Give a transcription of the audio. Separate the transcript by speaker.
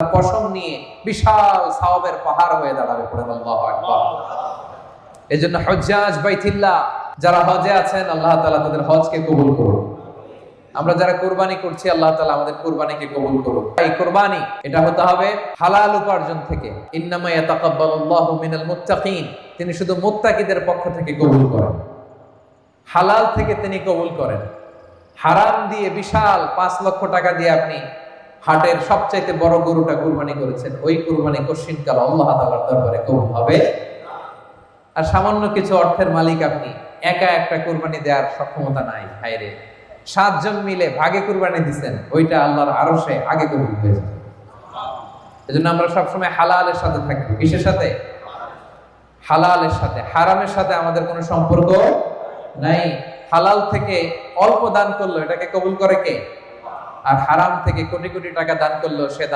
Speaker 1: পশম নিয়ে বিশাল সওয়াবের পাহাড় হয়ে দাঁড়াবে। পড়েন আল্লাহু আকবার। এজন্য হজ্জাজ বাইতুল্লাহ যারা হজে আছেন, আল্লাহ তাআলা তাদের হজকে কবুল করুন। আমরা যারা কুরবানি করছি, আল্লাহ তাআলা আমাদের কুরবানিকে কবুল করুন। এই কুরবানি এটা হতে হবে হালাল উপার্জন থেকে। ইন্নামা ইয়াতাকাব্বালুল্লাহু মিনাল মুত্তাকিন, তিনি শুধু মুত্তাকিদের পক্ষ থেকে কবুল করেন, হালাল থেকে তিনি কবুল করেন। হারাম দিয়ে বিশাল 5 লক্ষ টাকা দিয়ে আপনি হাটের সবচাইতে বড় গরুটা কুরবানি করেছেন, ওই কুরবানি কশিনকাল আল্লাহ তাআলার দরবারে কবুল হবে। আর সামান্য কিছু অর্থের মালিক আপনি, একা একটা কুরবানি দেওয়ার সক্ষমতা নাই, হায়রে 7 জন মিলে ভাগে কুরবানি দিচ্ছেন, ওইটা আল্লাহর আরশে আগে কবুল হয়ে যাবে। এজন্য আমরা সবসময় হালালের সাথে থাকবো। কিসের সাথে? হালালের সাথে। হারামের সাথে আমাদের কোনো সম্পর্ক নাই। হালাল থেকে অল্প দান করলো এটাকে কবুল করে কে? আর হারাম থেকে কোটি কোটি টাকা দান করলো সে দান